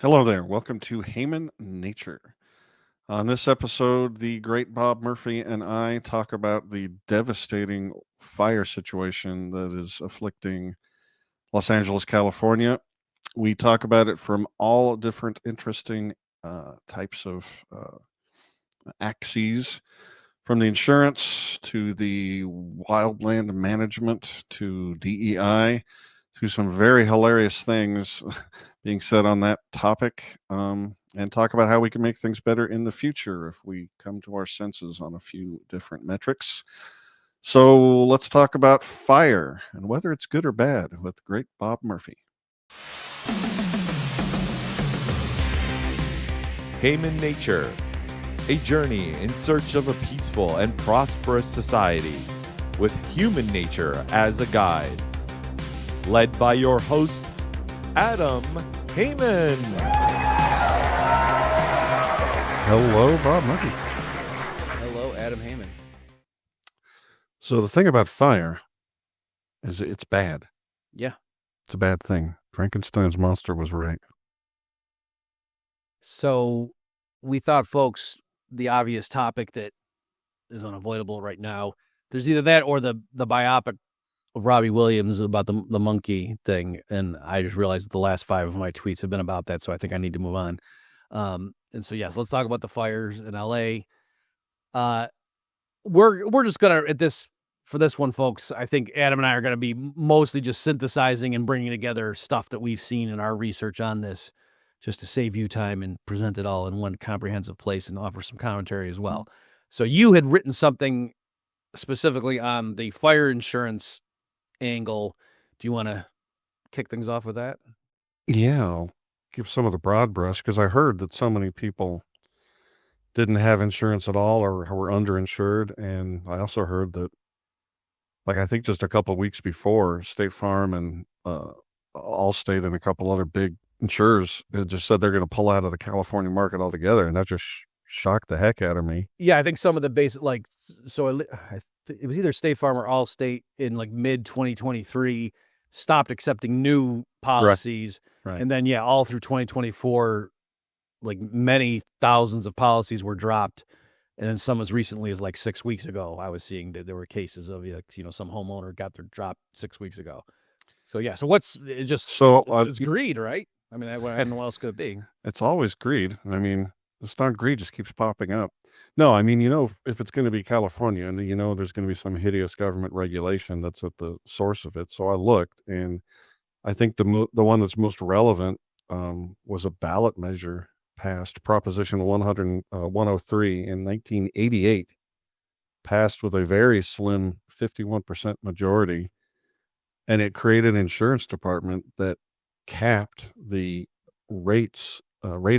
Hello there. Welcome to Haman Nature. On this episode, the great Bob Murphy and I talk about the devastating fire situation that is afflicting Los Angeles, California. We talk about it from all different interesting types of axes, from the insurance to the wildland management to DEI, to some very hilarious things being said on that topic, and talk about how we can make things better in the future if we come to our senses on a few different metrics. So let's talk about fire and whether it's good or bad with the great Bob Murphy. Haman Nature, a journey in search of a peaceful and prosperous society with human nature as a guide. Led by your host, Adam Haman. Hello, Bob Murphy. Hello, Adam Haman. So the thing about fire is it's bad. Yeah. It's a bad thing. Frankenstein's monster was right. So we thought, folks, the obvious topic that is unavoidable right now, there's either that or the biopic of Robbie Williams about the monkey thing. And I just realized that the last 5 of my tweets have been about that, so I think I need to move on. And so, yes, let's talk about the fires in L.A. We're just going to, for this one, folks, I think Adam and I are going to be mostly just synthesizing and bringing together stuff that we've seen in our research on this, just to save you time and present it all in one comprehensive place and offer some commentary as well. So you had written something specifically on the fire insurance angle. Do you want to kick things off with that? Yeah, I'll give some of the broad brush because I heard that so many people didn't have insurance at all or were underinsured. And I also heard that, like, I think just a couple of weeks before, State Farm and Allstate and a couple other big insurers had just said they're going to pull out of the California market altogether. And that just shocked the heck out of me. Yeah, I think some of the basic, like, so it was either State Farm or Allstate in like mid 2023 stopped accepting new policies. Right. And then, all through 2024, like many thousands of policies were dropped. And then some as recently as like 6 weeks ago, I was seeing that there were cases of, some homeowner got their drop 6 weeks ago. So, so what's it just, it's greed, right? I mean, I don't know what else could it be. It's always greed. I mean, this darn greed just keeps popping up. No, I mean, if it's going to be California and, there's going to be some hideous government regulation that's at the source of it. So I looked, and I think the one that's most relevant was a ballot measure passed, Proposition 103 in 1988, passed with a very slim 51% majority. And it created an insurance department that capped the rate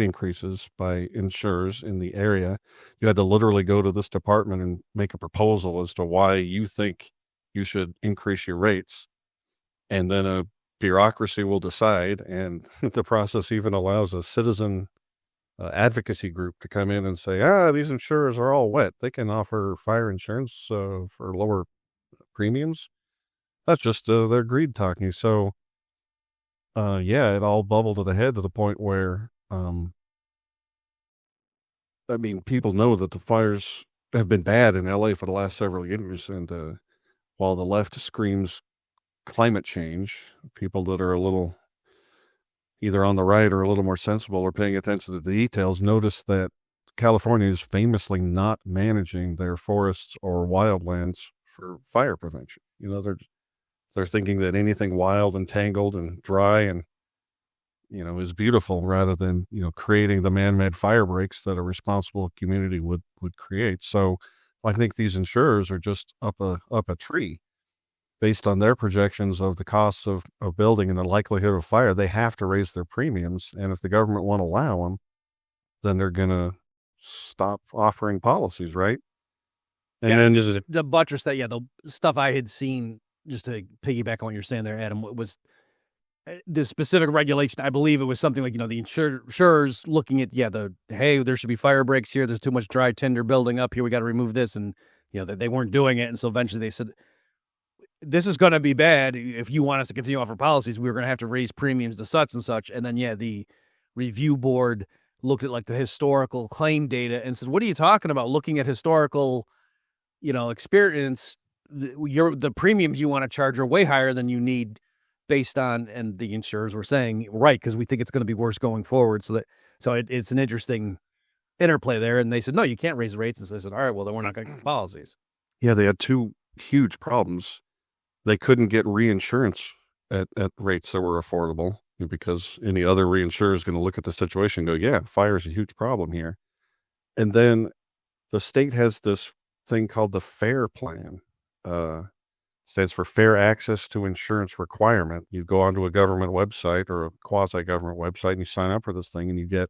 increases by insurers in the area. You had to literally go to this department and make a proposal as to why you think you should increase your rates. And then a bureaucracy will decide. And the process even allows a citizen advocacy group to come in and say, these insurers are all wet. They can offer fire insurance for lower premiums. That's just their greed talking. So, it all bubbled to the head to the point where, people know that the fires have been bad in LA for the last several years. And while the left screams climate change, people that are a little either on the right or a little more sensible or paying attention to the details notice that California is famously not managing their forests or wildlands for fire prevention. They're thinking that anything wild and tangled and dry and, is beautiful rather than, creating the man-made fire breaks that a responsible community would create. So I think these insurers are just up a tree based on their projections of the costs of building and the likelihood of fire. They have to raise their premiums. And if the government won't allow them, then they're going to stop offering policies, right? And then just to buttress that, the stuff I had seen, just to piggyback on what you're saying there, Adam, was the specific regulation. I believe it was something like, the insurers looking at, hey, there should be fire breaks here. There's too much dry tinder building up here. We got to remove this. And, they weren't doing it. And so eventually they said, this is going to be bad. If you want us to continue offer policies, we're going to have to raise premiums to such and such. And then, review board looked at like the historical claim data and said, what are you talking about? Looking at historical, experience, the premiums you want to charge are way higher than you need based on, and the insurers were saying, right, because we think it's going to be worse going forward. So it's an interesting interplay there. And they said, no, you can't raise rates. And so I said, all right, well, then we're not going to get policies. Yeah, they had two huge problems. They couldn't get reinsurance at rates that were affordable because any other reinsurer is going to look at the situation and go, yeah, fire is a huge problem here. And then the state has this thing called the FAIR plan. Stands for Fair Access to Insurance Requirement. You go onto a government website or a quasi-government website and you sign up for this thing and you get,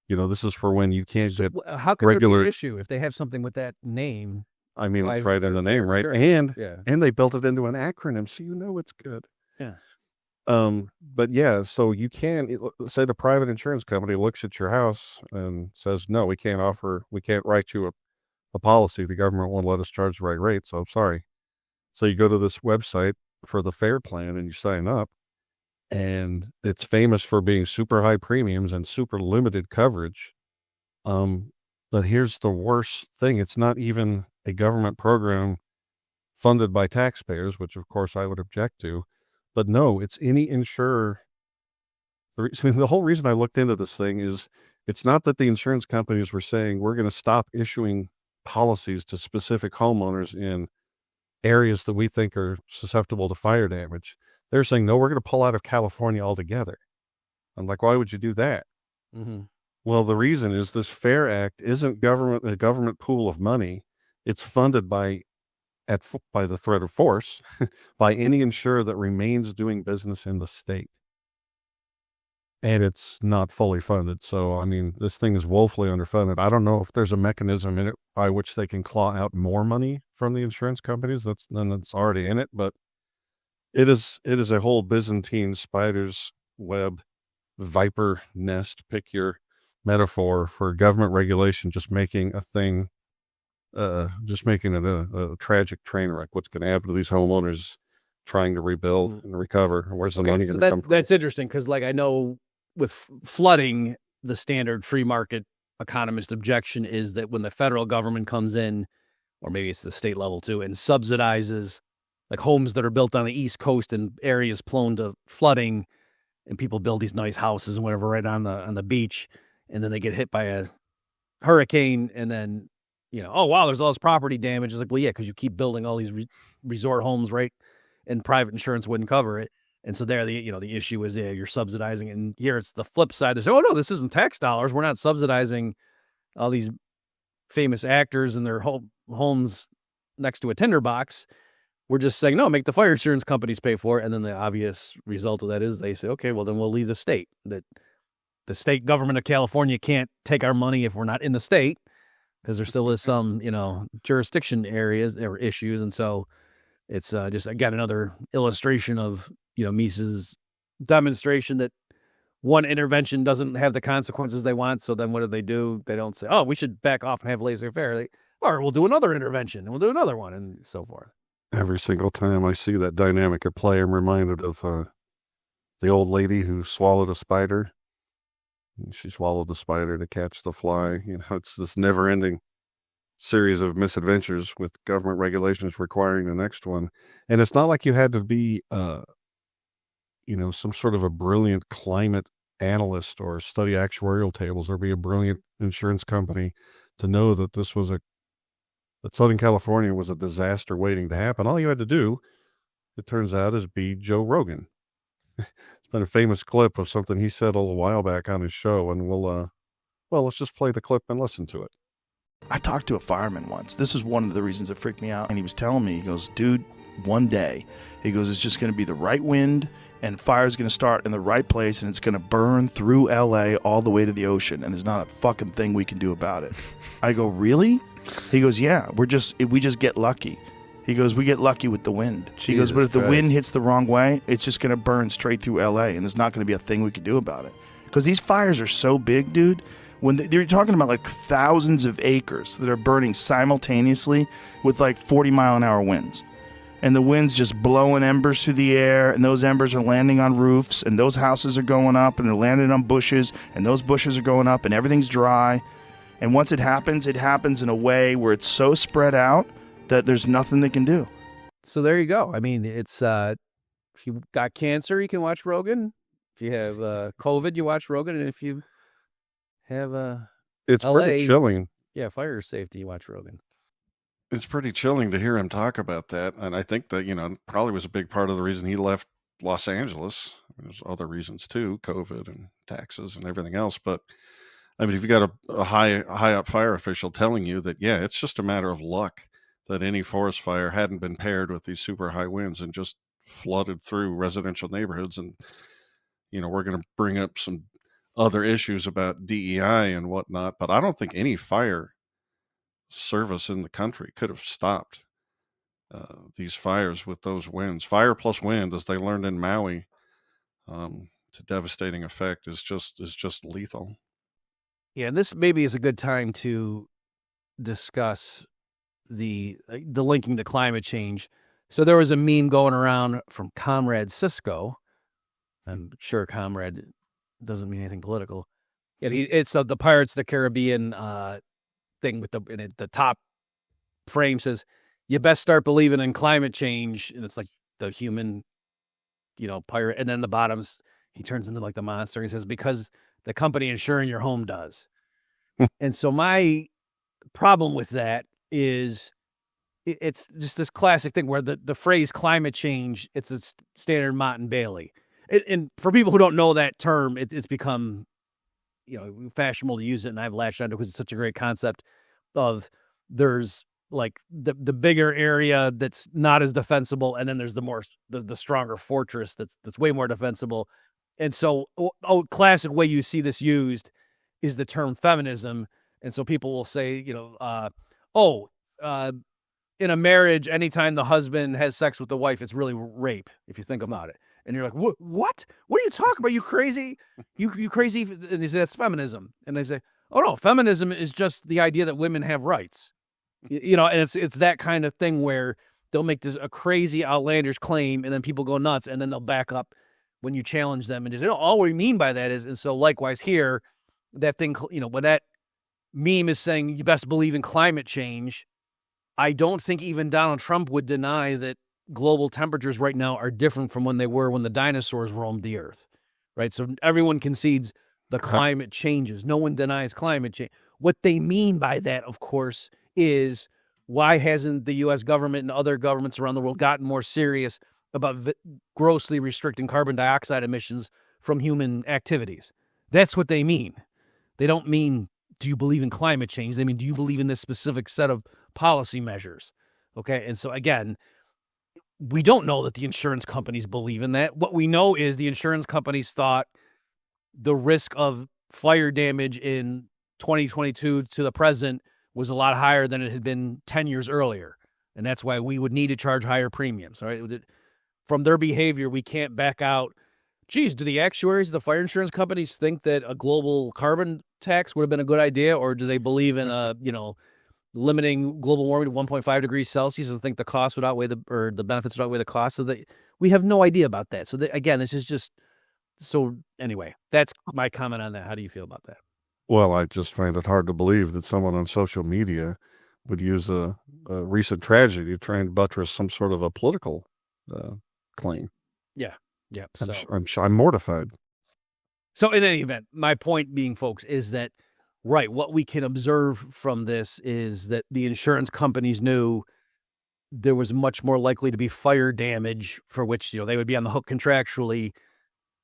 this is for when you can't get how could regular there be an issue if they have something with that name? I mean, it's right in the name, right? Sure. And they built it into an acronym, so it's good. Yeah. But yeah, so you can say the private insurance company looks at your house and says, no, we can't write you a policy. The government won't let us charge the right rate, so I'm sorry. So you go to this website for the FAIR plan and you sign up, and it's famous for being super high premiums and super limited coverage. But here's the worst thing. It's not even a government program funded by taxpayers, which of course I would object to. But no, it's any insurer. The whole reason I looked into this thing is it's not that the insurance companies were saying we're going to stop issuing policies to specific homeowners in areas that we think are susceptible to fire damage. They're saying, no, we're going to pull out of California altogether. I'm like, why would you do that? Mm-hmm. Well, the reason is this FAIR Act isn't a government pool of money. It's funded by the threat of force by any insurer that remains doing business in the state. And it's not fully funded. So, I mean, this thing is woefully underfunded. I don't know if there's a mechanism in it by which they can claw out more money from the insurance companies that's already in it. But it is a whole Byzantine spider's web, viper nest, pick your metaphor, for government regulation, just making a thing, just making it a tragic train wreck. What's going to happen to these homeowners trying to rebuild and recover? Where's the money going to come from? That's interesting because, like, I know with flooding, the standard free market economist objection is that when the federal government comes in, or maybe it's the state level too, and subsidizes like homes that are built on the East Coast in areas prone to flooding, and people build these nice houses and whatever right on the beach, and then they get hit by a hurricane, and then oh wow, there's all this property damage. It's like, well, yeah, because you keep building all these resort homes, right? And private insurance wouldn't cover it. And so there, the issue is, you're subsidizing. And here it's the flip side. They say, oh no, this isn't tax dollars. We're not subsidizing all these famous actors and their homes next to a tinderbox. We're just saying, no, make the fire insurance companies pay for it. And then the obvious result of that is they say, okay, well then we'll leave the state. That the state government of California can't take our money if we're not in the state, because there still is some, jurisdiction areas or issues. And so it's just, I got another illustration of, Mises' demonstration that one intervention doesn't have the consequences they want. So then what do? They don't say, oh, we should back off and have laissez-faire. Or we'll do another intervention and we'll do another one and so forth. Every single time I see that dynamic at play, I'm reminded of the old lady who swallowed a spider. She swallowed the spider to catch the fly. It's this never-ending series of misadventures with government regulations requiring the next one. And it's not like you had to be, some sort of a brilliant climate analyst or study actuarial tables or be a brilliant insurance company to know that that Southern California was a disaster waiting to happen. All you had to do, it turns out, is be Joe Rogan. It's been a famous clip of something he said a little while back on his show, and let's just play the clip and listen to it. I talked to a fireman once. This is one of the reasons that freaked me out. And he was telling me, he goes, dude, one day, he goes, it's just going to be the right wind and fire's going to start in the right place and it's going to burn through LA all the way to the ocean. And there's not a fucking thing we can do about it. I go, really? He goes, yeah, we just get lucky. He goes, we get lucky with the wind. He goes, but if the wind hits the wrong way, it's just going to burn straight through LA and there's not going to be a thing we can do about it. Because these fires are so big, dude. When they're talking about like thousands of acres that are burning simultaneously with like 40-mile-an-hour winds. and the wind's just blowing embers through the air, and those embers are landing on roofs, and those houses are going up, and they're landing on bushes, and those bushes are going up, and everything's dry. And once it happens in a way where it's so spread out that there's nothing they can do. So there you go. I mean, it's if you got cancer, you can watch Rogan. If you have COVID, you watch Rogan, and if you have It's LA, pretty chilling. Yeah, fire safety, you watch Rogan. It's pretty chilling to hear him talk about that. And I think that, probably was a big part of the reason he left Los Angeles. There's other reasons too, COVID and taxes and everything else. But I mean, if you got a high up fire official telling you that, yeah, it's just a matter of luck that any forest fire hadn't been paired with these super high winds and just flooded through residential neighborhoods. And, we're going to bring up some other issues about DEI and whatnot, but I don't think any fire service in the country could have stopped these fires with those winds. Fire plus wind, as they learned in Maui, to devastating effect is just lethal. Yeah, and this maybe is a good time to discuss the linking to climate change. So there was a meme going around from Comrade Cisco. I'm sure Comrade doesn't mean anything political. Yeah, it's the Pirates of the Caribbean thing with the top frame says, "You best start believing in climate change," and it's like the human, pirate, and then the bottoms he turns into like the monster. He says, "Because the company insuring your home does." And so my problem with that is it's just this classic thing where the phrase climate change, it's a standard Mott and Bailey. And for people who don't know that term, it's become, fashionable to use it, and I've latched onto it because it's such a great concept of there's like the bigger area that's not as defensible, and then there's the stronger fortress that's way more defensible. And so classic way you see this used is the term feminism. And so people will say, in a marriage, anytime the husband has sex with the wife, it's really rape, if you think about it. And you're like, what? What are you talking about? You crazy? You crazy? And they say, that's feminism. And they say, oh no, feminism is just the idea that women have rights. And it's that kind of thing where they'll make a crazy outlandish claim, and then people go nuts, and then they'll back up when you challenge them and just say, all we mean by that is, and so likewise here, that thing, when that meme is saying you best believe in climate change, I don't think even Donald Trump would deny that global temperatures right now are different from when they were when the dinosaurs roamed the earth, right? So everyone concedes the climate changes. No one denies climate change. What they mean by that, of course, is why hasn't the U.S. government and other governments around the world gotten more serious about grossly restricting carbon dioxide emissions from human activities? That's what they mean. They don't mean, do you believe in climate change? They mean, do you believe in this specific set of policy measures? Okay, and so again, we don't know that the insurance companies believe in that. What we know is the insurance companies thought the risk of fire damage in 2022 to the present was a lot higher than it had been 10 years earlier. And that's why we would need to charge higher premiums. All right. From their behavior, we can't back out. Geez, do the actuaries of the fire insurance companies think that a global carbon tax would have been a good idea? Or do they believe in limiting global warming to 1.5 degrees Celsius and think the cost would outweigh the benefits would outweigh the cost? So we have no idea about that. So again, this is just, so anyway, that's my comment on that. How do you feel about that? Well, I just find it hard to believe that someone on social media would use a recent tragedy to try and buttress some sort of a political claim. Yeah. Yeah. I'm mortified. So in any event, my point being, folks, is that, right, what we can observe from this is that the insurance companies knew there was much more likely to be fire damage for which, they would be on the hook contractually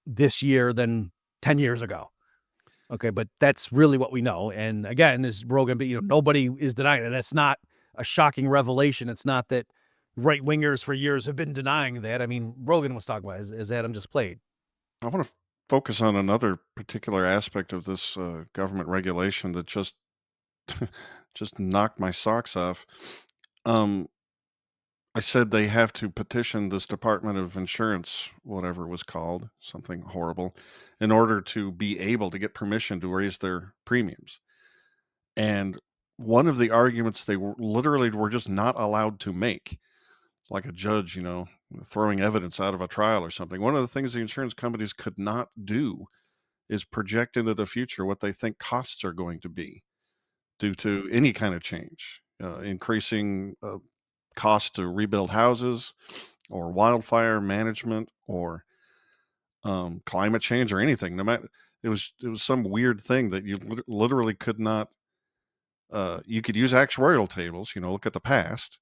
this year than 10 years ago. Okay, but that's really what we know. And again, as Rogan, nobody is denying that. That's not a shocking revelation. It's not that right-wingers for years have been denying that. I mean, Rogan was talking about, as Adam just played. I want to focus on another particular aspect of this government regulation that just knocked my socks off. I said they have to petition this Department of Insurance, whatever it was called, something horrible, in order to be able to get permission to raise their premiums. And one of the arguments they literally were just not allowed to make It's like a judge, throwing evidence out of a trial or something. One of the things the insurance companies could not do is project into the future what they think costs are going to be due to any kind of change, increasing costs to rebuild houses or wildfire management or climate change or anything. No matter, it was some weird thing that you literally could not. You could use actuarial tables, look at the past,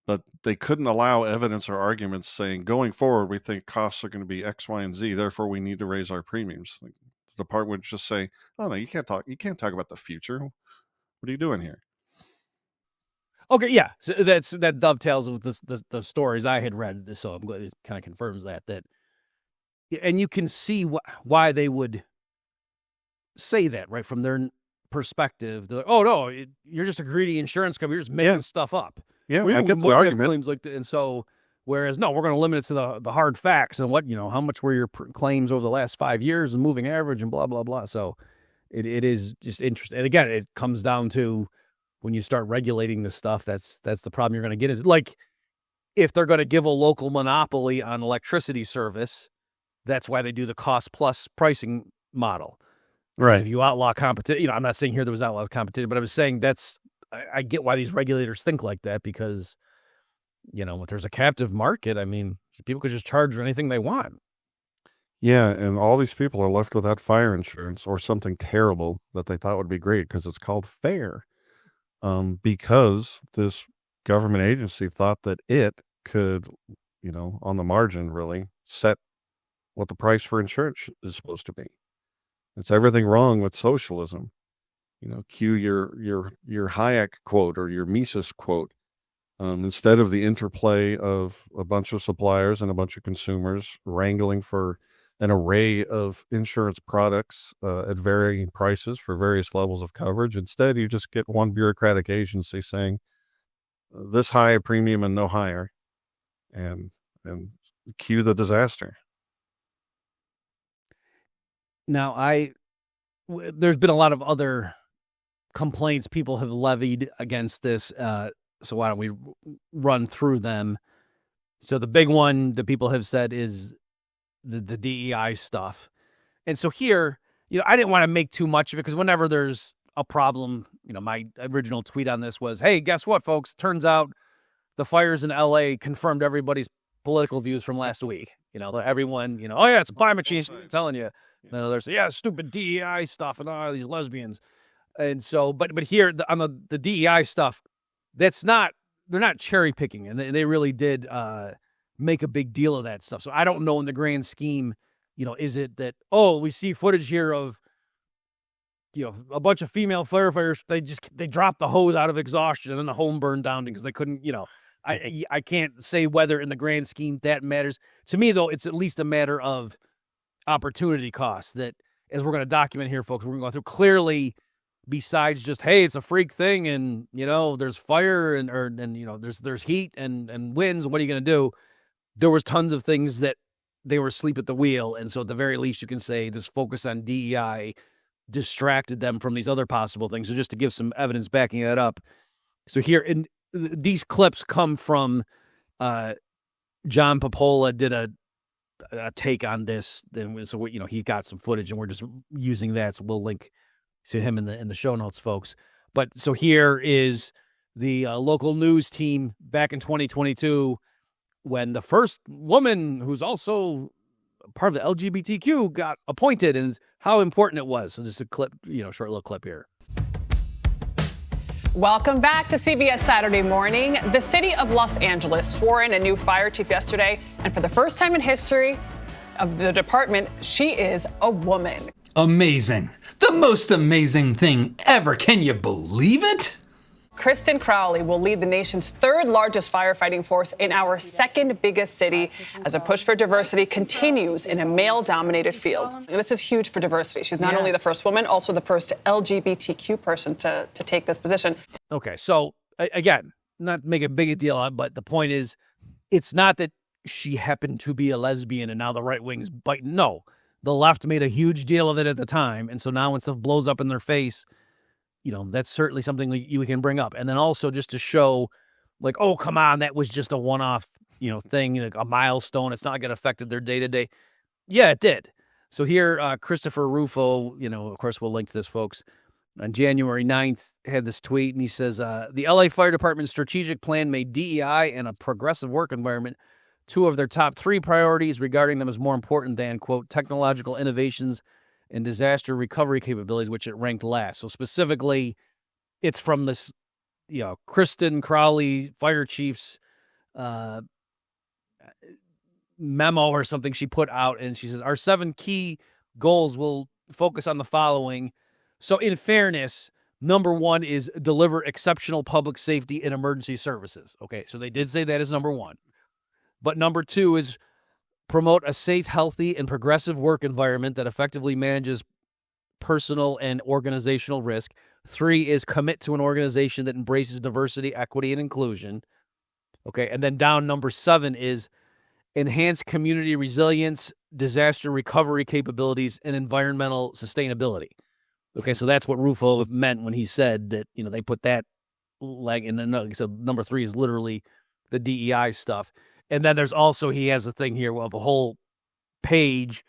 but they couldn't allow evidence or arguments saying going forward we think costs are going to be X, Y, and Z. Therefore, we need to raise our premiums. Like, the department would just say, "Oh no, you can't talk. You can't talk about the future. What are you doing here?" Okay, yeah, so that dovetails with the stories I had read. So I'm glad it kind of confirms that, and you can see why they would say that, right, from their perspective. They're like, oh no, you're just a greedy insurance company. You're just making stuff up. Yeah, I get the argument. Claims like that, and so whereas no, we're going to limit it to the hard facts and what how much were your claims over the last 5 years and moving average and blah blah blah. So it is just interesting. And again, it comes down to when you start regulating this stuff. That's the problem you're going to get into. Like if they're going to give a local monopoly on electricity service, that's why they do the cost plus pricing model. Right. If you outlaw competition, I'm not saying here there was outlawed competition, but I was saying I get why these regulators think like that because, if there's a captive market, I mean, people could just charge for anything they want. Yeah, and all these people are left without fire insurance or something terrible that they thought would be great because it's called FAIR. Because this government agency thought that it could, on the margin really set what the price for insurance is supposed to be. It's everything wrong with socialism. Cue your Hayek quote or your Mises quote. Instead of the interplay of a bunch of suppliers and a bunch of consumers wrangling for an array of insurance products at varying prices for various levels of coverage, instead you just get one bureaucratic agency saying this high a premium and no higher, and cue the disaster. Now, there's been a lot of other complaints people have levied against this. So why don't we run through them? So the big one that people have said is the DEI stuff. And so here, I didn't want to make too much of it because whenever there's a problem, my original tweet on this was, hey, guess what, folks? Turns out the fires in LA confirmed everybody's political views from last week. Everyone, oh yeah, it's climate change. I'm telling you. And others say, yeah, stupid DEI stuff and these lesbians. And so, but here on the DEI stuff, they're not cherry picking, and they really did make a big deal of that stuff. So I don't know in the grand scheme, is it that, we see footage here of, a bunch of female firefighters, they dropped the hose out of exhaustion and then the home burned down because they couldn't, I can't say whether in the grand scheme that matters. To me, though, it's at least a matter of opportunity costs that, as we're going to document here, folks, we're going to go through clearly, besides just, hey, it's a freak thing and, there's fire and there's heat and winds. What are you going to do? There was tons of things that they were asleep at the wheel. And so at the very least, you can say this focus on DEI distracted them from these other possible things. So just to give some evidence backing that up. So here, these clips come from John Popola did a take on this. Then so he got some footage and we're just using that. So we'll link to him in the show notes, folks. But so here is the local news team back in 2022 when the first woman who's also part of the LGBTQ got appointed and how important it was. So just a clip, short little clip here. Welcome back to CBS Saturday Morning. The city of Los Angeles swore in a new fire chief yesterday, and for the first time in history of the department, she is a woman. Amazing. The most amazing thing ever. Can you believe it? Kristen Crowley will lead the nation's third largest firefighting force in our second biggest city as a push for diversity continues in a male-dominated field. And this is huge for diversity. She's not only the first woman, also the first LGBTQ person to take this position. Okay, so again, not to make a big deal on, but the point is, it's not that she happened to be a lesbian and now the right wing's biting. No, the left made a huge deal of it at the time, and so now when stuff blows up in their face, that's certainly something you can bring up. And then also just to show, like, oh, come on, that was just a one-off thing, like a milestone. It's not like it affected their day-to-day. Yeah, it did. So here, Christopher Rufo, of course, we'll link to this, folks, on January 9th, had this tweet, and he says, the LA Fire Department's strategic plan made DEI and a progressive work environment two of their top 3 priorities, regarding them as more important than, quote, technological innovations and disaster recovery capabilities, which it ranked last. So specifically, it's from this, Kristen Crowley, fire chief's memo or something she put out, and she says, our 7 key goals will focus on the following. So in fairness, number 1 is deliver exceptional public safety and emergency services. Okay, so they did say that is number 1. But number 2 is promote a safe, healthy, and progressive work environment that effectively manages personal and organizational risk. 3 is commit to an organization that embraces diversity, equity, and inclusion. Okay, and then down number 7 is enhance community resilience, disaster recovery capabilities, and environmental sustainability. Okay, so that's what Rufo meant when he said that, they put that leg in. And so number 3 is literally the DEI stuff. And then there's also, he has a thing here of a whole page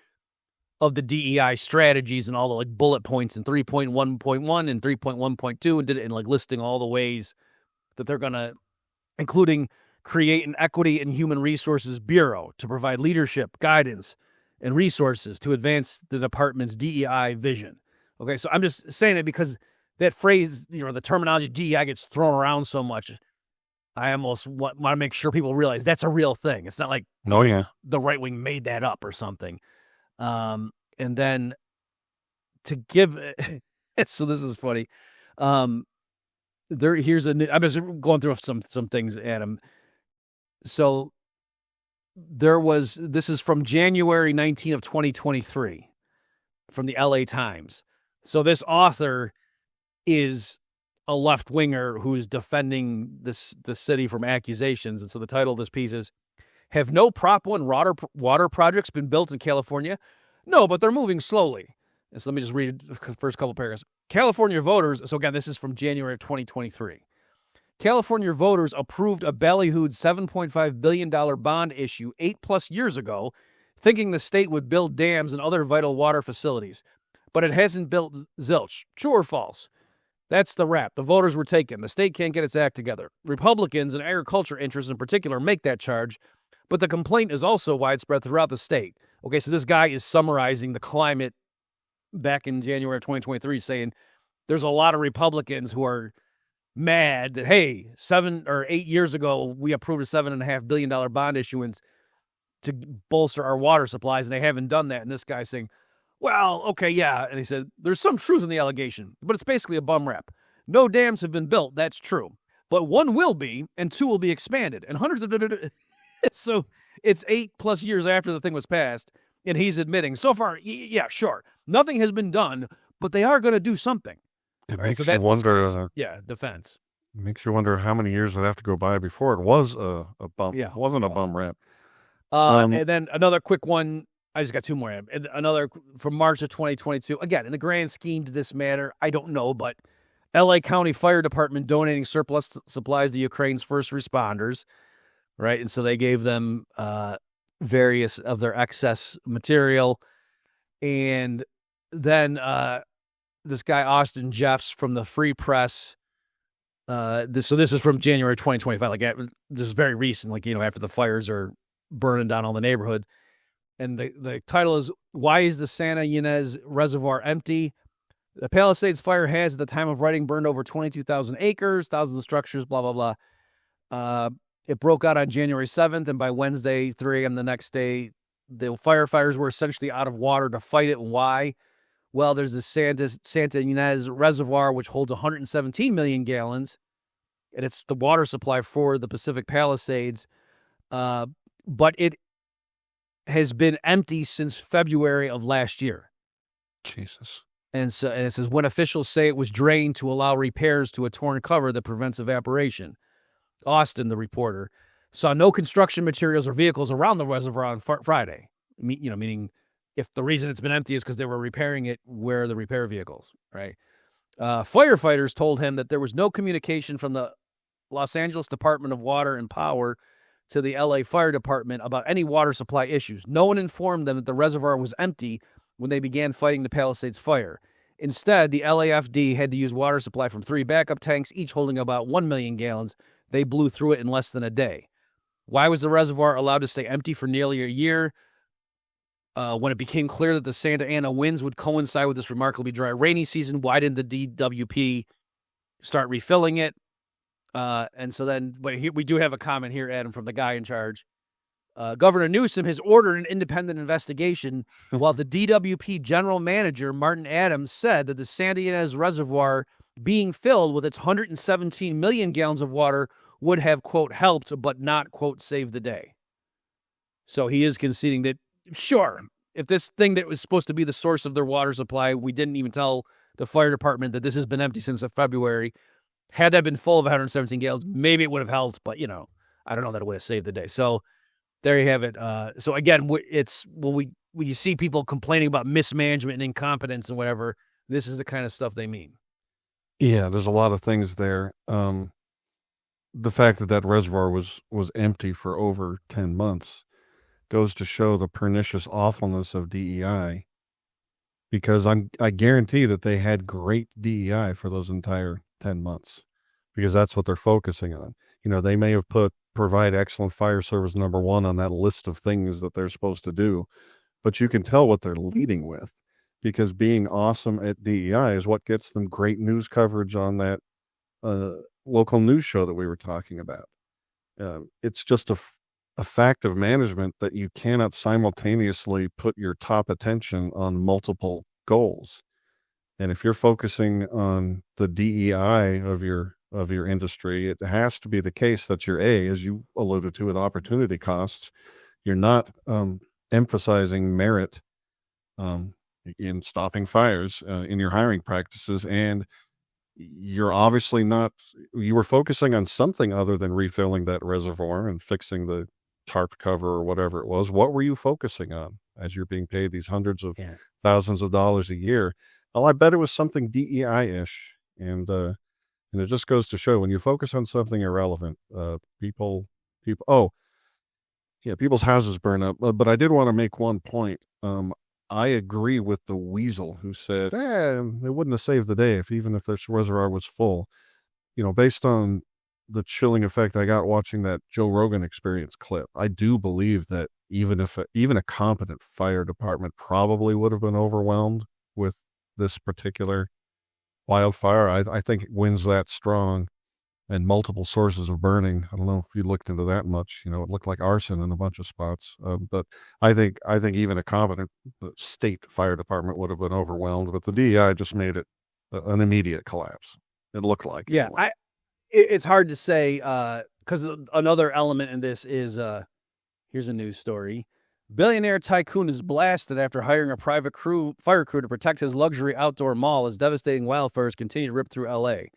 of the DEI strategies and all the like bullet points in 3.1.1 and 3.1.2, and did it in like listing all the ways that they're going to, including create an equity and human resources bureau to provide leadership, guidance, and resources to advance the department's DEI vision. Okay, so I'm just saying that because that phrase, the terminology DEI gets thrown around so much, I almost want to make sure people realize that's a real thing. It's not like the right wing made that up or something. And then to give, so this is funny. Here's I'm just going through some things, Adam. So this is from January 19 of 2023 from the LA Times. So this author is a left-winger who's defending the city from accusations. And so the title of this piece is, have no Prop 1 water projects been built in California? No, but they're moving slowly. And so let me just read the first couple paragraphs. California voters, so again, this is from January of 2023. California voters approved a ballyhooed $7.5 billion bond issue 8+ years ago, thinking the state would build dams and other vital water facilities. But it hasn't built zilch. True or false? That's the rap. The voters were taken. The state can't get its act together. Republicans and agriculture interests in particular make that charge, but the complaint is also widespread throughout the state. Okay, so this guy is summarizing the climate back in January of 2023, saying there's a lot of Republicans who are mad that, hey, 7 or 8 years ago, we approved a $7.5 billion bond issuance to bolster our water supplies, and they haven't done that. And this guy's saying, well, okay, yeah. And he said, there's some truth in the allegation, but it's basically a bum rap. No dams have been built, that's true. But 1 will be, and 2 will be expanded. And hundreds of... So it's 8+ years after the thing was passed, and he's admitting, so far, yeah, sure, nothing has been done, but they are going to do something. It makes you wonder... defense. It makes you wonder how many years would have to go by before it was a bum. Yeah. It wasn't a bum rap. And then another quick one. I just got 2 more. Another from March of 2022. Again, in the grand scheme to this matter, I don't know, but LA County Fire Department donating surplus supplies to Ukraine's first responders, right? And so they gave them various of their excess material. And then this guy, Austin Jeffs from the Free Press, this is from January 2025. Like, this is very recent, like, after the fires are burning down all the neighborhood. And the title is, Why is the Santa Ynez Reservoir Empty? The Palisades fire has, at the time of writing, burned over 22,000 acres, thousands of structures, blah, blah, blah. It broke out on January 7th, and by Wednesday, 3 a.m. the next day, the firefighters were essentially out of water to fight it. Why? Well, there's the Santa Ynez Reservoir, which holds 117 million gallons, and it's the water supply for the Pacific Palisades. But it has been empty since February of last year. Jesus. And it says, when officials say it was drained to allow repairs to a torn cover that prevents evaporation. Austin, the reporter, saw no construction materials or vehicles around the reservoir on Friday. Meaning if the reason it's been empty is because they were repairing it, where are the repair vehicles, right? Firefighters told him that there was no communication from the Los Angeles Department of Water and Power to the LA Fire Department about any water supply issues. No one informed them that the reservoir was empty when they began fighting the Palisades fire. Instead, the LAFD had to use water supply from 3 backup tanks, each holding about 1 million gallons. They blew through it in less than a day. Why was the reservoir allowed to stay empty for nearly a year? When it became clear that the Santa Ana winds would coincide with this remarkably dry rainy season, why didn't the DWP start refilling it? And so then, but here, we do have a comment here, Adam, from the guy in charge. Governor Newsom has ordered an independent investigation, while the DWP general manager, Martin Adams, said that the Santa Ynez Reservoir being filled with its 117 million gallons of water would have, quote, helped, but not, quote, saved the day. So he is conceding that, sure, if this thing that was supposed to be the source of their water supply, we didn't even tell the fire department that this has been empty since February. Had that been full of 117 gallons, maybe it would have helped, but, you know, I don't know that it would have saved the day. So there you have it. So again, it's when you see people complaining about mismanagement and incompetence and whatever, this is the kind of stuff they mean. Yeah, there's a lot of things there. The fact that reservoir was empty for over 10 months goes to show the pernicious awfulness of DEI, because I guarantee that they had great DEI for those entire 10 months, because that's what they're focusing on. You know, they may have provide excellent fire service number 1 on that list of things that they're supposed to do, but you can tell what they're leading with, because being awesome at DEI is what gets them great news coverage on that local news show that we were talking about. It's just a fact of management that you cannot simultaneously put your top attention on multiple goals. And if you're focusing on the DEI of your industry, it has to be the case that you're, as you alluded to with opportunity costs, you're not emphasizing merit in stopping fires in your hiring practices, and you're obviously not, you were focusing on something other than refilling that reservoir and fixing the tarp cover or whatever it was. What were you focusing on as you're being paid these hundreds of thousands of dollars a year? Well, I bet it was something DEI-ish. And it just goes to show, when you focus on something irrelevant, people's houses burn up. But I did want to make one point. I agree with the weasel who said, it wouldn't have saved the day even if this reservoir was full. You know, based on the chilling effect I got watching that Joe Rogan Experience clip, I do believe that even a competent fire department probably would have been overwhelmed with this particular wildfire. I think it winds that strong and multiple sources of burning. I don't know if you looked into that much. You know, it looked like arson in a bunch of spots. But I think even a competent state fire department would have been overwhelmed. But the DEI just made it an immediate collapse. It looked like. Yeah, anyway. It's hard to say, because another element in this is, here's a news story. Billionaire tycoon is blasted after hiring a private fire crew to protect his luxury outdoor mall as devastating wildfires continue to rip through L.A.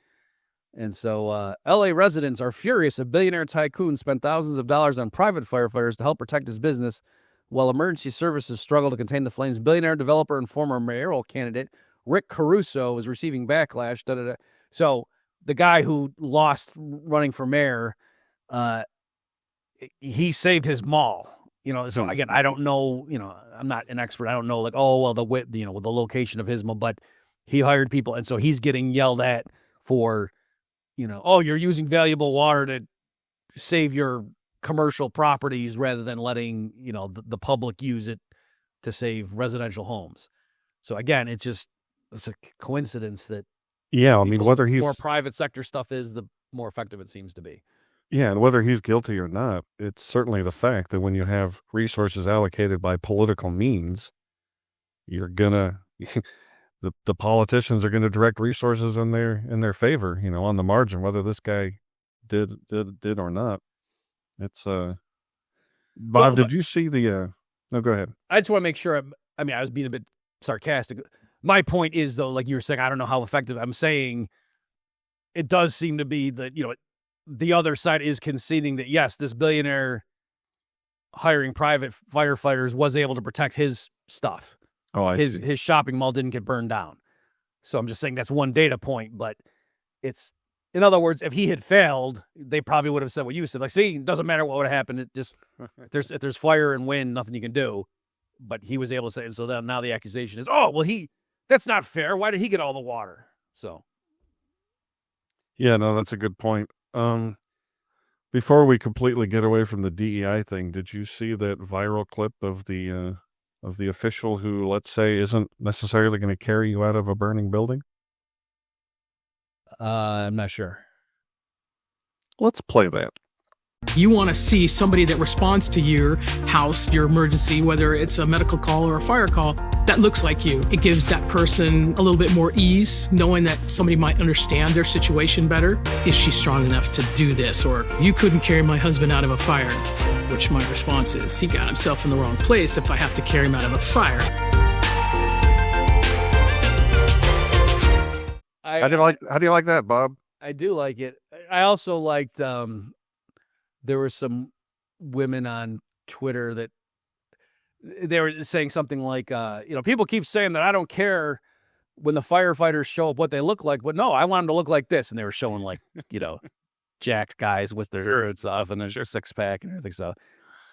And so L.A. residents are furious. A billionaire tycoon spent thousands of dollars on private firefighters to help protect his business, while emergency services struggle to contain the flames. Billionaire developer and former mayoral candidate Rick Caruso is receiving backlash. So the guy who lost running for mayor, he saved his mall. You know, so again, I don't know, you know, I'm not an expert. I don't know, like, the location of his mall, but he hired people. And so he's getting yelled at for, you're using valuable water to save your commercial properties rather than letting, the public use it to save residential homes. So again, it's a coincidence that. Yeah. I mean, whether he's more private sector stuff is, the more effective it seems to be. Yeah, and whether he's guilty or not, it's certainly the fact that when you have resources allocated by political means, you're gonna the politicians are gonna direct resources in their favor, on the margin, whether this guy did or not. It's Bob, did you see the no, go ahead. I just want to make sure I was being a bit sarcastic. My point is, though, like you were saying, I don't know how effective. I'm saying it does seem to be that, the other side is conceding that, yes, this billionaire hiring private firefighters was able to protect his stuff. Oh, I see. His shopping mall didn't get burned down. So I'm just saying that's one data point, but it's in other words, if he had failed, they probably would have said what you said. Like, see, it doesn't matter what would have happened. It just if there's fire and wind, nothing you can do. But he was able to say, and so then now the accusation is, oh, well, that's not fair. Why did he get all the water? So, Yeah, no, that's a good point. Before we completely get away from the DEI thing, did you see that viral clip of the official who, let's say, isn't necessarily going to carry you out of a burning building? I'm not sure. Let's play that. You want to see somebody that responds to your house, your emergency, whether it's a medical call or a fire call, that looks like you. It gives that person a little bit more ease, knowing that somebody might understand their situation better. Is she strong enough to do this? Or you couldn't carry my husband out of a fire, which my response is, he got himself in the wrong place if I have to carry him out of a fire. How do you like that, Bob? I do like it. I also liked there were some women on Twitter that they were saying something like, people keep saying that I don't care when the firefighters show up what they look like, but no, I want them to look like this. And they were showing like, jacked guys with their shirts off and their six pack and everything. So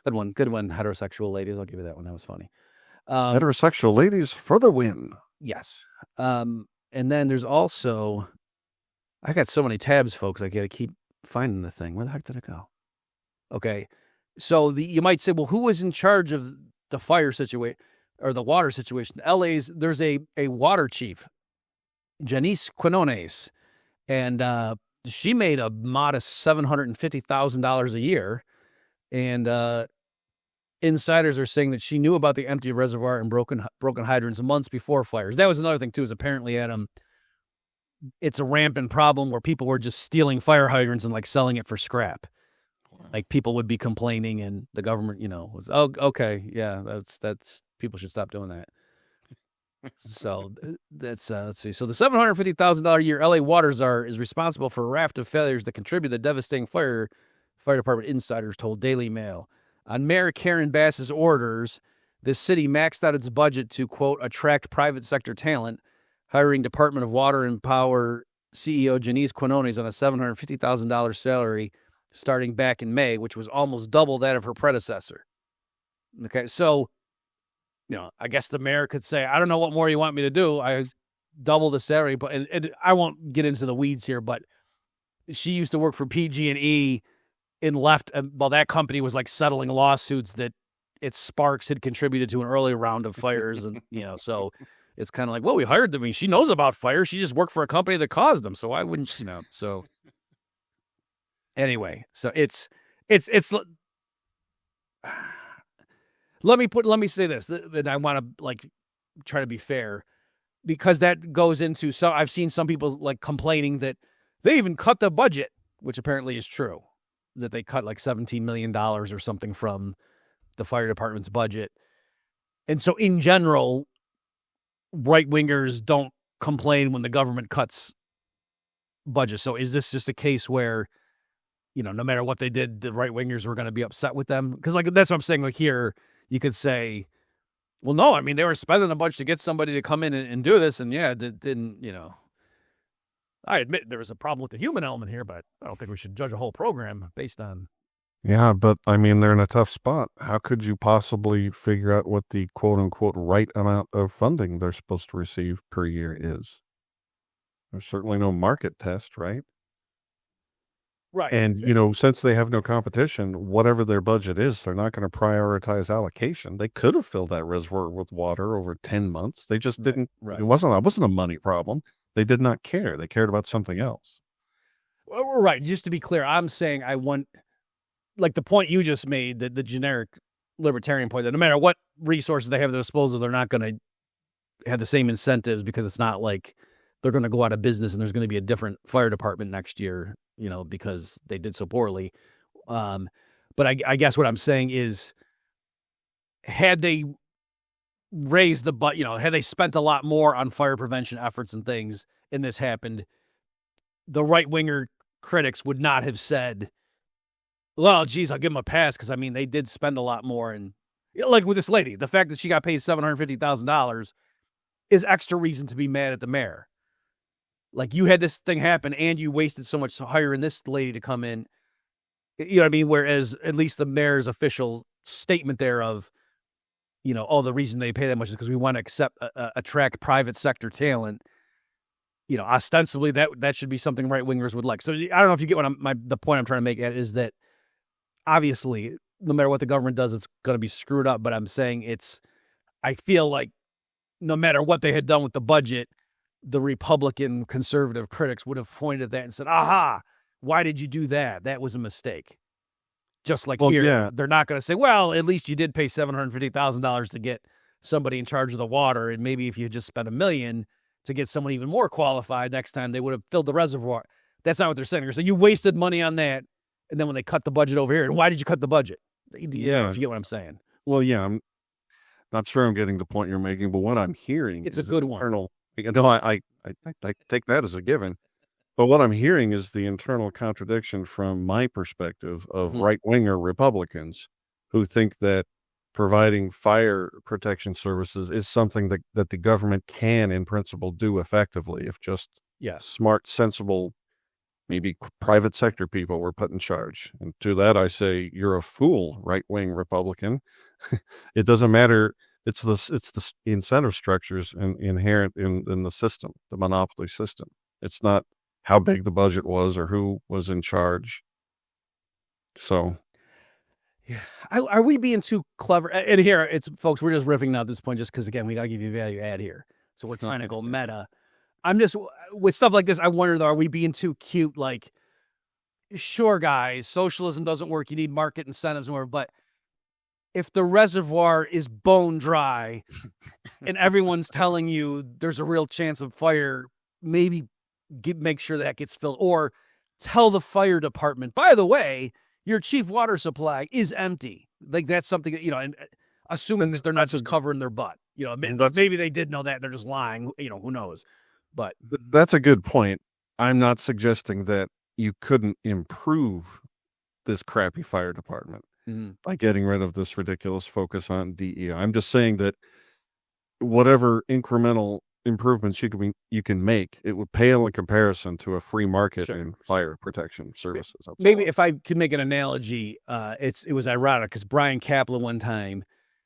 good one, heterosexual ladies. I'll give you that one. That was funny. Heterosexual ladies for the win. Yes. And then there's also, I got so many tabs, folks. I got to keep finding the thing. Where the heck did it go? Okay. So you might say, well, who was in charge of the fire situation or the water situation? There's a water chief, Janice Quinones, and she made a modest $750,000 a year. And insiders are saying that she knew about the empty reservoir and broken hydrants months before fires. That was another thing too, is apparently, Adam, it's a rampant problem where people were just stealing fire hydrants and like selling it for scrap. Like people would be complaining and the government, was, oh, okay. Yeah, that's people should stop doing that. So that's, let's see. So the $750,000 a year LA water czar is responsible for a raft of failures that contribute to the devastating fire department, insiders told Daily Mail. On Mayor Karen Bass's orders, the city maxed out its budget to, quote, attract private sector talent, hiring Department of Water and Power CEO Janice Quinones on a $750,000 salary starting back in May, which was almost double that of her predecessor. Okay, so, I guess the mayor could say, I don't know what more you want me to do. I double the salary, but and I won't get into the weeds here, but she used to work for PG&E and left, well, that company was like settling lawsuits that its sparks had contributed to an earlier round of fires. And, so it's kind of like, well, we hired them. I mean, she knows about fire. She just worked for a company that caused them. So why wouldn't she, so anyway, so it's, let me say this, that I want to like try to be fair, because that goes into, so I've seen some people like complaining that they even cut the budget, which apparently is true, that they cut like $17 million or something from the fire department's budget. And so in general, right-wingers don't complain when the government cuts budget. So is this just a case where, no matter what they did, the right-wingers were going to be upset with them? Because like, that's what I'm saying. Like here, you could say, well, no, I mean, they were spending a bunch to get somebody to come in and do this. And yeah, it didn't, I admit there was a problem with the human element here, but I don't think we should judge a whole program based on. Yeah, but I mean, they're in a tough spot. How could you possibly figure out what the quote unquote right amount of funding they're supposed to receive per year is? There's certainly no market test, right? Right. And, since they have no competition, whatever their budget is, they're not going to prioritize allocation. They could have filled that reservoir with water over 10 months. They just didn't. Right. It wasn't a money problem. They did not care. They cared about something else. Well, right. Just to be clear, I'm saying I want, like the point you just made, the generic libertarian point, that no matter what resources they have at their disposal, they're not going to have the same incentives, because it's not like they're going to go out of business and there's going to be a different fire department next year, because they did so poorly. But I guess what I'm saying is, had they raised the had they spent a lot more on fire prevention efforts and things, and this happened, the right-winger critics would not have said, well, geez, I'll give them a pass, because I mean, they did spend a lot more. And like with this lady, the fact that she got paid $750,000 is extra reason to be mad at the mayor. Like, you had this thing happen and you wasted so much hiring this lady to come in. You know what I mean? Whereas at least the mayor's official statement there of, the reason they pay that much is because we want to attract private sector talent. Ostensibly that should be something right wingers would like. So I don't know if you get what the point I'm trying to make at is that obviously no matter what the government does, it's going to be screwed up. But I'm saying I feel like no matter what they had done with the budget, the Republican conservative critics would have pointed at that and said, aha, why did you do that? That was a mistake. Just like here, yeah. They're not going to say, well, at least you did pay $750,000 to get somebody in charge of the water. And maybe if you had just spent $1 million to get someone even more qualified next time, they would have filled the reservoir. That's not what they're saying. They're saying you wasted money on that. And then when they cut the budget over here, and why did you cut the budget? Yeah. If you get what I'm saying. Well, yeah, I'm not sure I'm getting the point you're making, but what I'm hearing It's a good one. No, I take that as a given. But what I'm hearing is the internal contradiction from my perspective of right-winger Republicans who think that providing fire protection services is something that the government can, in principle, do effectively if just smart, sensible, maybe private sector people were put in charge. And to that, I say, you're a fool, right-wing Republican. It doesn't matter. It's the incentive structures inherent in the system, the monopoly system. It's not how big the budget was or who was in charge. So, yeah, are we being too clever? And here, it's folks, we're just riffing now at this point, just because again, we got to give you value add here. So we're trying to go meta. I'm just with stuff like this. I wonder though, are we being too cute? Like, sure, guys, socialism doesn't work. You need market incentives and whatever. But if the reservoir is bone dry, and everyone's telling you there's a real chance of fire, maybe make sure that gets filled, or tell the fire department, by the way, your chief water supply is empty. Like, that's something that, and assuming that they're not just covering their butt, maybe they did know that and they're just lying, who knows, but that's a good point. I'm not suggesting that you couldn't improve this crappy fire department by getting rid of this ridiculous focus on DEI. I'm just saying that whatever incremental improvements you can make, it would pale in comparison to a free market in fire protection services. Maybe if I could make an analogy, it was ironic because Brian Kaplan one time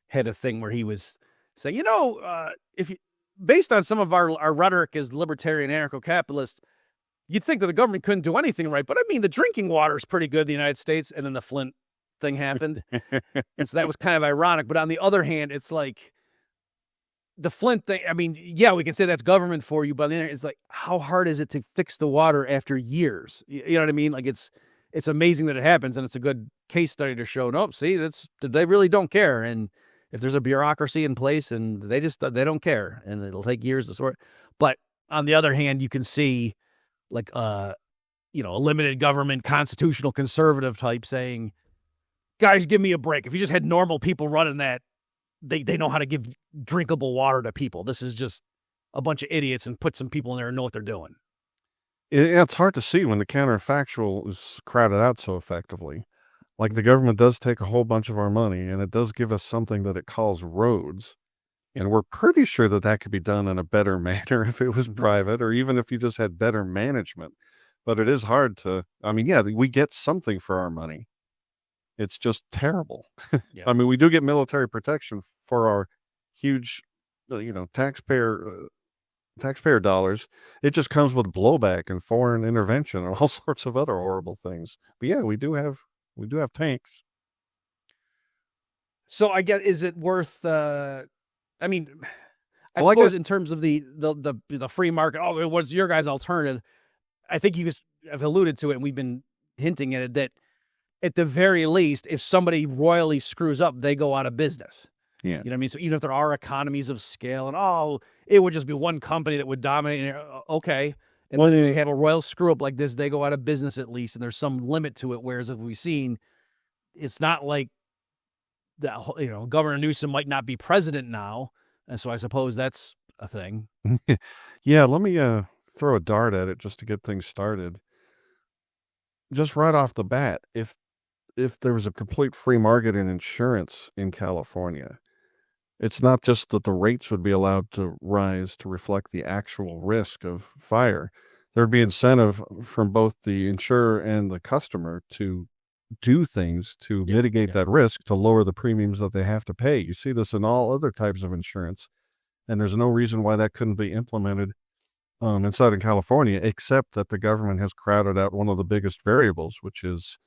had a thing where he was saying, if you, based on some of our rhetoric as libertarian anarcho-capitalists, you'd think that the government couldn't do anything right. But I mean, the drinking water is pretty good in the United States. And then the Flint thing happened. And so that was kind of ironic. But on the other hand, it's like, the Flint thing, I mean, yeah, we can say that's government for you, but it's like, how hard is it to fix the water after years? You know what I mean? Like, it's amazing that it happens, and it's a good case study to show, nope, see, they really don't care. And if there's a bureaucracy in place and they don't care, and it'll take years to sort. But on the other hand, you can see like, a limited government constitutional conservative type saying, guys, give me a break. If you just had normal people running that, they know how to give drinkable water to people. This is just a bunch of idiots and put some people in there and know what they're doing. It's hard to see when the counterfactual is crowded out so effectively. Like, the government does take a whole bunch of our money, and it does give us something that it calls roads. And we're pretty sure that could be done in a better manner if it was private, or even if you just had better management. But it is hard to, we get something for our money. It's just terrible. Yeah. I mean, we do get military protection for our huge, taxpayer dollars. It just comes with blowback and foreign intervention and all sorts of other horrible things. But yeah, we do have tanks. So I guess, is it worth? I suppose in terms of the free market. Oh, what's your guys' alternative? I think you just have alluded to it, and we've been hinting at it that, at the very least, if somebody royally screws up, they go out of business. Yeah. You know what I mean? So even if there are economies of scale and, it would just be one company that would dominate. Okay. And when they have a royal screw up like this, they go out of business at least. And there's some limit to it. Whereas if we've seen, it's not like that, Governor Newsom might not be president now. And so I suppose that's a thing. Yeah. Let me throw a dart at it just to get things started. Just right off the bat, if there was a complete free market in insurance in California, it's not just that the rates would be allowed to rise to reflect the actual risk of fire. There'd be incentive from both the insurer and the customer to do things to mitigate that risk, to lower the premiums that they have to pay. You see this in all other types of insurance, and there's no reason why that couldn't be implemented in Southern California, except that the government has crowded out one of the biggest variables, which is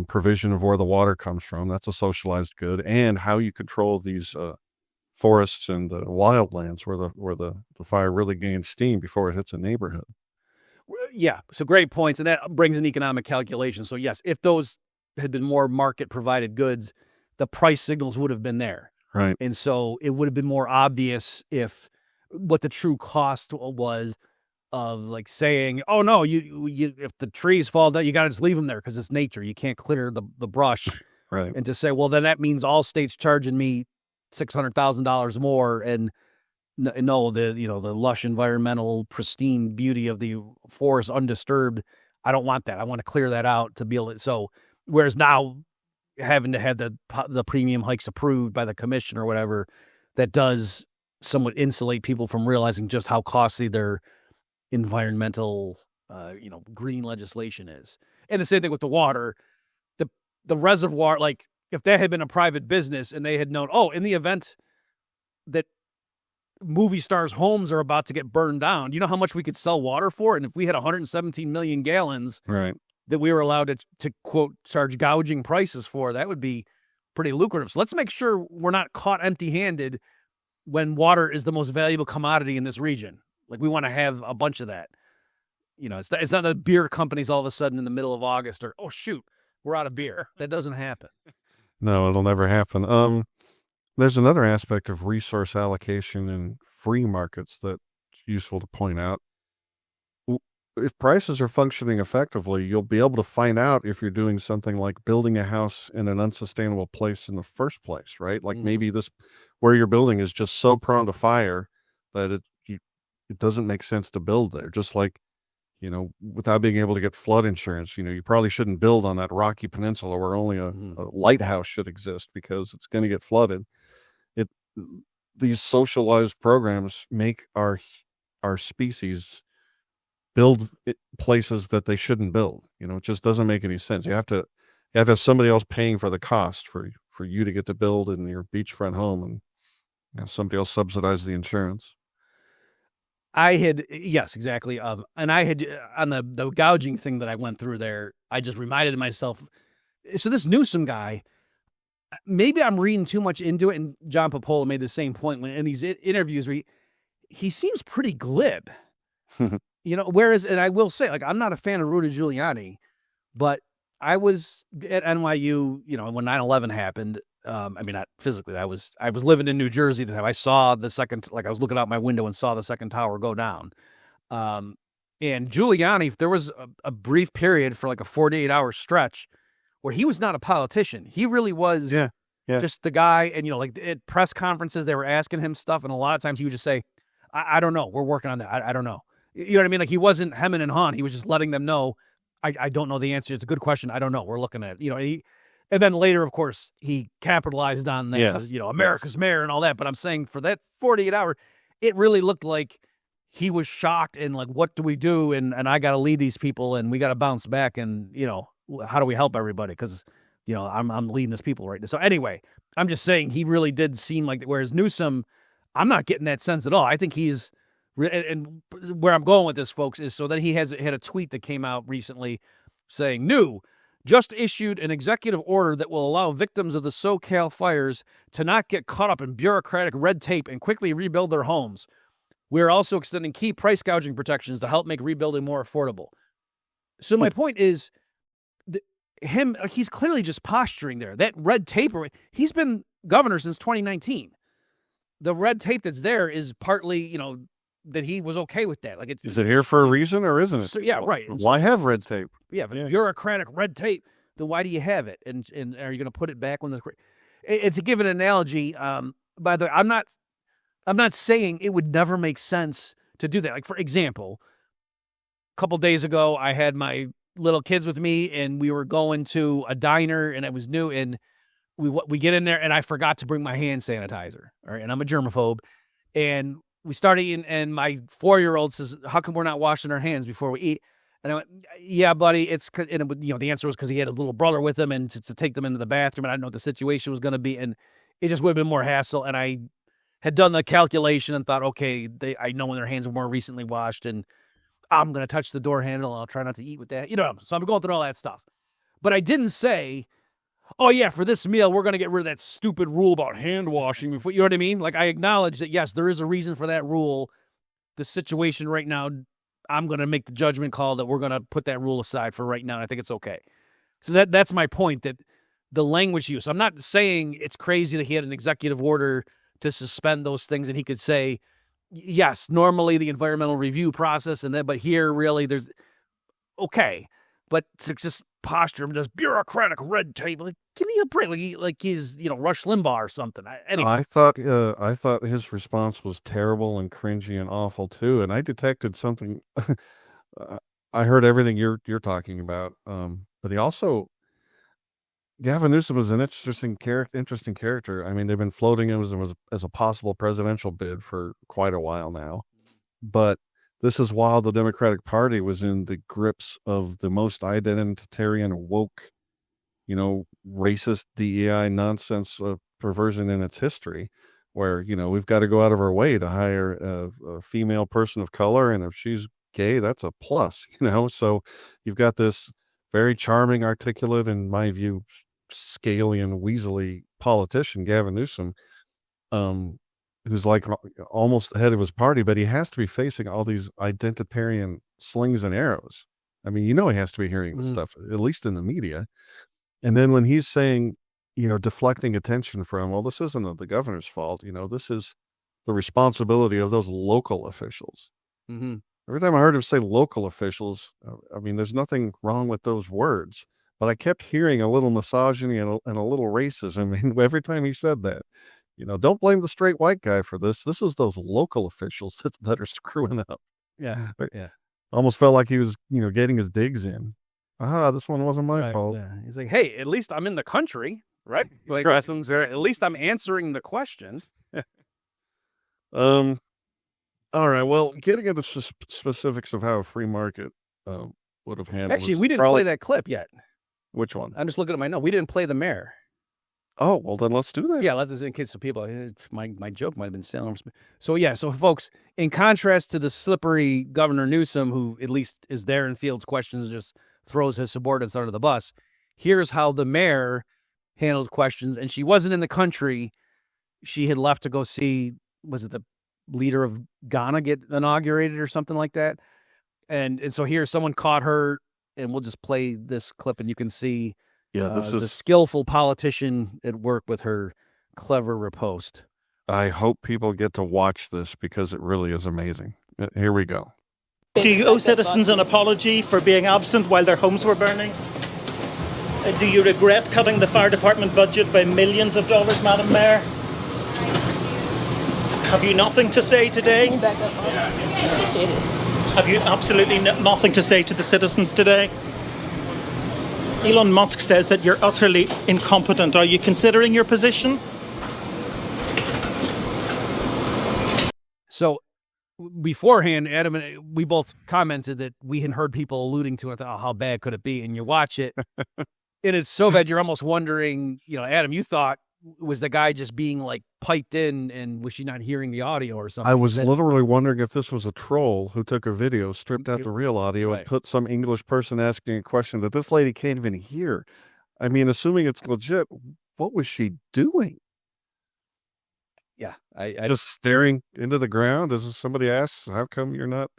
provision of where the water comes from. That's a socialized good, and how you control these forests and the wildlands where the fire really gains steam before it hits a neighborhood. Yeah, so great points, and that brings an economic calculation. So yes, if those had been more market-provided goods, the price signals would have been there. Right. And so it would have been more obvious if what the true cost was of like saying, oh no, you if the trees fall down, you got to just leave them there because it's nature. You can't clear the brush. Right. And to say, well, then that means all states charging me $600,000 more, and no, the lush environmental pristine beauty of the forest undisturbed. I don't want that. I want to clear that out to be able to. So whereas now having to have the premium hikes approved by the commission or whatever, that does somewhat insulate people from realizing just how costly their environmental, green legislation is. And the same thing with the water, the reservoir, like if that had been a private business and they had known, oh, in the event that movie stars' homes are about to get burned down, you know how much we could sell water for? And if we had 117 million gallons Right. that we were allowed to quote, charge gouging prices for, that would be pretty lucrative. So let's make sure we're not caught empty-handed when water is the most valuable commodity in this region. Like we want to have a bunch of that. It's not that beer companies all of a sudden in the middle of August are, oh shoot, we're out of beer. That doesn't happen. No, it'll never happen. There's another aspect of resource allocation in free markets that's useful to point out. If prices are functioning effectively, you'll be able to find out if you're doing something like building a house in an unsustainable place in the first place, right? Like maybe where you're building is just so prone to fire that it doesn't make sense to build there. Just like, without being able to get flood insurance, you probably shouldn't build on that rocky peninsula where only a lighthouse should exist because it's going to get flooded. These socialized programs make our species build places that they shouldn't build. It just doesn't make any sense. You have to have somebody else paying for the cost for you to get to build in your beachfront home, and have somebody else subsidize the insurance. Yes, exactly. And I had on the gouging thing that I went through there, I just reminded myself. So this Newsom guy, maybe I'm reading too much into it. And John Popola made the same point in these interviews where he seems pretty glib, whereas, and I will say, like, I'm not a fan of Rudy Giuliani, but I was at NYU, when 9/11 happened. I mean, not physically. I was living in New Jersey at the time. I saw the second, like I was looking out my window and saw the second tower go down. And Giuliani, there was a brief period for like a 48-hour stretch where he was not a politician. He really was just the guy. And, like at press conferences, they were asking him stuff. And a lot of times he would just say, I don't know. We're working on that. I don't know. You know what I mean? Like he wasn't hemming and hawing. He was just letting them know, I don't know the answer. It's a good question. I don't know. We're looking at it. And then later, of course, he capitalized on that, Yes. America's mayor and all that. But I'm saying for that 48 hour, it really looked like he was shocked and like, what do we do? And I got to lead these people and we got to bounce back. And, how do we help everybody? Because, I'm leading this people right now. So anyway, I'm just saying he really did seem like, whereas Newsom, I'm not getting that sense at all. I think he's, and where I'm going with this, folks, is so that he had a tweet that came out recently saying, just issued an executive order that will allow victims of the SoCal fires to not get caught up in bureaucratic red tape and quickly rebuild their homes. We are also extending key price gouging protections to help make rebuilding more affordable. So my point is, he's clearly just posturing there. That red tape, he's been governor since 2019. The red tape that's there is partly, that he was okay with that. Like, Is it here for a reason or isn't it? So, yeah, right. Why have red tape? Yeah, if it's bureaucratic red tape, then why do you have it? And are you going to put it back when it's to give an analogy? By the way, I'm not saying it would never make sense to do that. Like, for example, a couple days ago, I had my little kids with me and we were going to a diner and it was new. And we get in there, and I forgot to bring my hand sanitizer. All right, and I'm a germaphobe, and we start eating, and my 4-year-old says, "How come we're not washing our hands before we eat?" And I went, "Yeah, buddy, it's," and the answer was because he had his little brother with him, and to take them into the bathroom, and I didn't know what the situation was going to be, and it just would have been more hassle. And I had done the calculation and thought, okay, I know when their hands were more recently washed, and I'm going to touch the door handle, and I'll try not to eat with that. So I'm going through all that stuff. But I didn't say, oh, yeah, for this meal, we're going to get rid of that stupid rule about hand washing before, you know what I mean? Like, I acknowledge that, yes, there is a reason for that rule. The situation right now, I'm going to make the judgment call that we're going to put that rule aside for right now, and I think it's okay. So that's my point, that the language use. I'm not saying it's crazy that he had an executive order to suspend those things, and he could say, yes, normally the environmental review process, but here really there's, okay. But to just posture him as bureaucratic red tape, like, give me a break, like he's, Rush Limbaugh or something. Anyway. I thought his response was terrible and cringy and awful too, and I detected something. I heard everything you're talking about, but he also, Gavin Newsom is an interesting character. I mean, they've been floating him as a possible presidential bid for quite a while now, but this is while the Democratic Party was in the grips of the most identitarian, woke, racist DEI nonsense perversion in its history, where, we've got to go out of our way to hire a female person of color. And if she's gay, that's a plus, So you've got this very charming, articulate, in my view, scaly and weaselly politician, Gavin Newsom, who's like almost the head of his party, but he has to be facing all these identitarian slings and arrows. I mean, he has to be hearing this stuff, at least in the media. And then when he's saying, deflecting attention from, well, this isn't the governor's fault, this is the responsibility of those local officials. Mm-hmm. Every time I heard him say local officials, I mean, there's nothing wrong with those words, but I kept hearing a little misogyny and a little racism every time he said that. Don't blame the straight white guy for this. This is those local officials that are screwing up. Yeah. Yeah. Almost felt like he was, getting his digs in. This one wasn't my fault. Yeah. He's like, hey, at least I'm in the country, right? Like, at least I'm answering the question. All right. Well, getting into specifics of how a free market would have handled. Actually, we didn't play that clip yet. Which one? I'm just looking at my note. We didn't play the mayor. Oh, well, then let's do that. Yeah, let's, in case some people, my joke might have been sound. So folks, in contrast to the slippery Governor Newsom, who at least is there and fields questions and just throws his subordinates under the bus, here's how the mayor handled questions. And she wasn't in the country. She had left to go see, was it the leader of Ghana get inaugurated or something like that? And so here, someone caught her, and we'll just play this clip, and you can see this is the skillful politician at work with her clever riposte. I hope people get to watch this because it really is amazing. Here we go. Do you owe citizens an apology for being absent while their homes were burning? Do you regret cutting the fire department budget by millions of dollars, Madam Mayor? Have you nothing to say today? Can you back up? I appreciate it. Have you absolutely nothing to say to the citizens today? Elon Musk says that you're utterly incompetent. Are you considering your position? So beforehand, Adam and we both commented that we had heard people alluding to it. Oh, how bad could it be? And you watch it, and it's so bad you're almost wondering, Adam, you thought, was the guy just being like piped in, and was she not hearing the audio or something? I was literally wondering if this was a troll who took a video, stripped out the real audio, and put some English person asking a question that this lady can't even hear. I mean, assuming it's legit, what was she doing? Yeah, I just staring into the ground as somebody asks, "How come you're not?"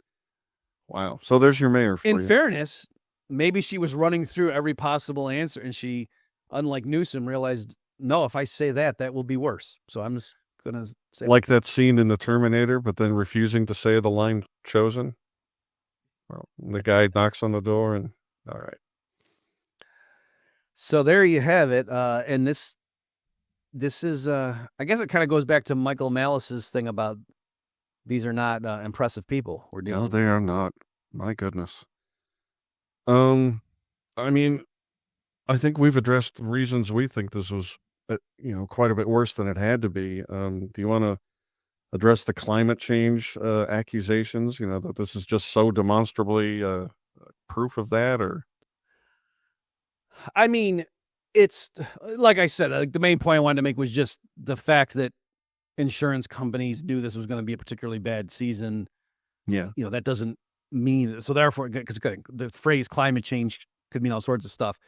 Wow. So there's your mayor. In fairness, maybe she was running through every possible answer, and she, unlike Newsom, realized, no, if I say that will be worse. So I'm just going to say. Like that scene in The Terminator, but then refusing to say the line chosen. Well, the guy knocks on the door and, all right. So there you have it. And this is, I guess it kind of goes back to Michael Malice's thing about these are not impressive people we're dealing with. No, they are not. My goodness. I mean, I think we've addressed the reasons we think this was quite a bit worse than it had to be. Do you want to address the climate change accusations? That this is just so demonstrably proof of that, or? I mean, it's like I said, the main point I wanted to make was just the fact that insurance companies knew this was going to be a particularly bad season. Yeah. That doesn't mean, so therefore, because the phrase climate change could mean all sorts of stuff.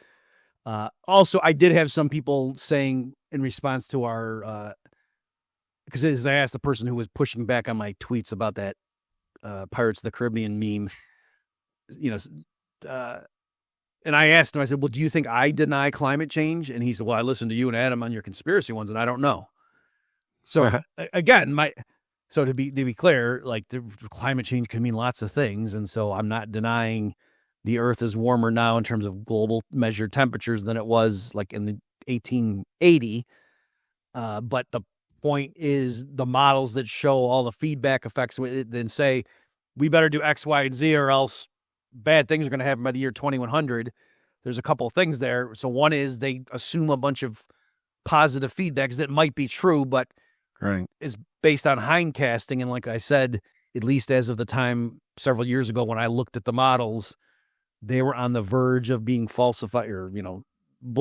Also, I did have some people saying in response to our, because as I asked the person who was pushing back on my tweets about that Pirates of the Caribbean meme, and I asked him, I said, well, do you think I deny climate change? And he said, well, I listened to you and Adam on your conspiracy ones, and I don't know. So again, so to be clear, like the climate change can mean lots of things. And so I'm not denying the earth is warmer now in terms of global measured temperatures than it was like in the 1880. But the point is the models that show all the feedback effects then say we better do X, Y, and Z or else bad things are going to happen by the year 2100. There's a couple of things there. So one is they assume a bunch of positive feedbacks that might be true, but is based on hindcasting. And like I said, at least as of the time several years ago when I looked at the models, they were on the verge of being falsified or,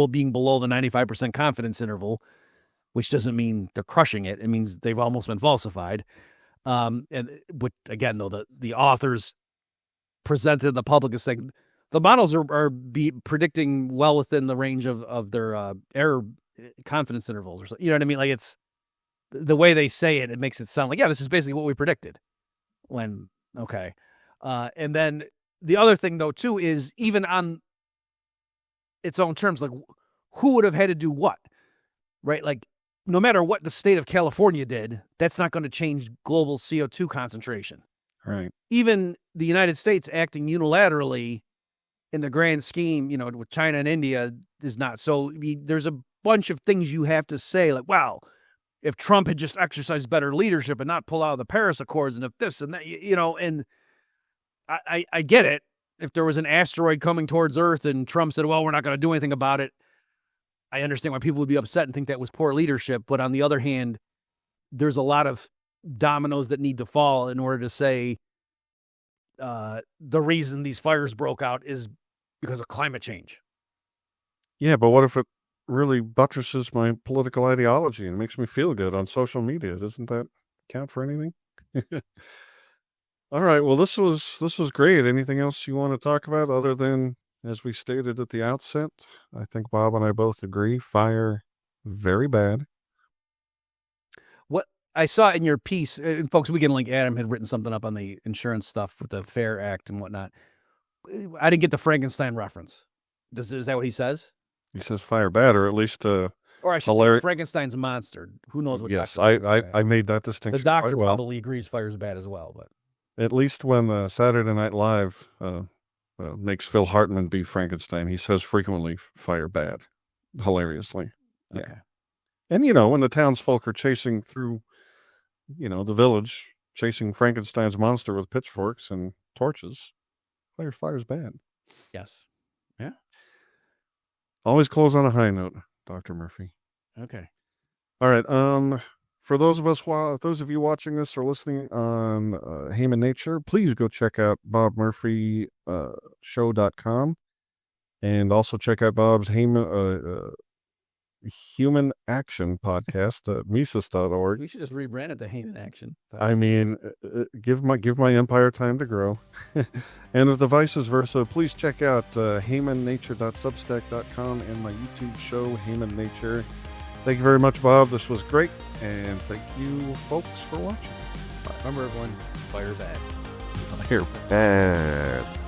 being below the 95% confidence interval, which doesn't mean they're crushing it. It means they've almost been falsified. And again, though, the authors presented to the public as saying the models are predicting well within the range of their error confidence intervals or something. You know what I mean? Like it's the way they say it, it makes it sound like, yeah, this is basically what we predicted. And then the other thing though, too, is even on its own terms, like who would have had to do what, right? Like no matter what the state of California did, that's not going to change global CO2 concentration. Right. Even the United States acting unilaterally in the grand scheme, with China and India is not. So there's a bunch of things you have to say like, wow, if Trump had just exercised better leadership and not pull out of the Paris Accords and if this and that, and I get it. If there was an asteroid coming towards Earth and Trump said, well, we're not going to do anything about it, I understand why people would be upset and think that was poor leadership. But on the other hand, there's a lot of dominoes that need to fall in order to say the reason these fires broke out is because of climate change. Yeah, but what if it really buttresses my political ideology and makes me feel good on social media? Doesn't that count for anything? All right. Well, this was great. Anything else you want to talk about other than, as we stated at the outset, I think Bob and I both agree, fire, very bad. What I saw in your piece, and folks, we can link, Adam had written something up on the insurance stuff with the FAIR Act and whatnot. I didn't get the Frankenstein reference. Is that what he says? He says fire bad, or at least or I should say Frankenstein's a monster. Who knows what? Yes, I made that distinction. The doctor quite well. probably agrees fire's bad as well, but at least when Saturday Night Live makes Phil Hartman be Frankenstein, he says frequently fire bad, hilariously. Yeah. Okay. And when the townsfolk are chasing through, the village, chasing Frankenstein's monster with pitchforks and torches, fire's bad. Yes. Yeah. Always close on a high note, Dr. Murphy. Okay. All right. For those of you watching this or listening on Haman Nature, please go check out bobmurphyshow.com and also check out Bob's Human Action podcast at Mises.org. We should just rebrand it to Haman Action. I mean, give my empire time to grow. And if the vice versa, please check out hamannature.substack.com and my YouTube show, Haman Nature. Thank you very much, Bob. This was great. And thank you, folks, for watching. Remember, everyone, fire bad. Fire bad.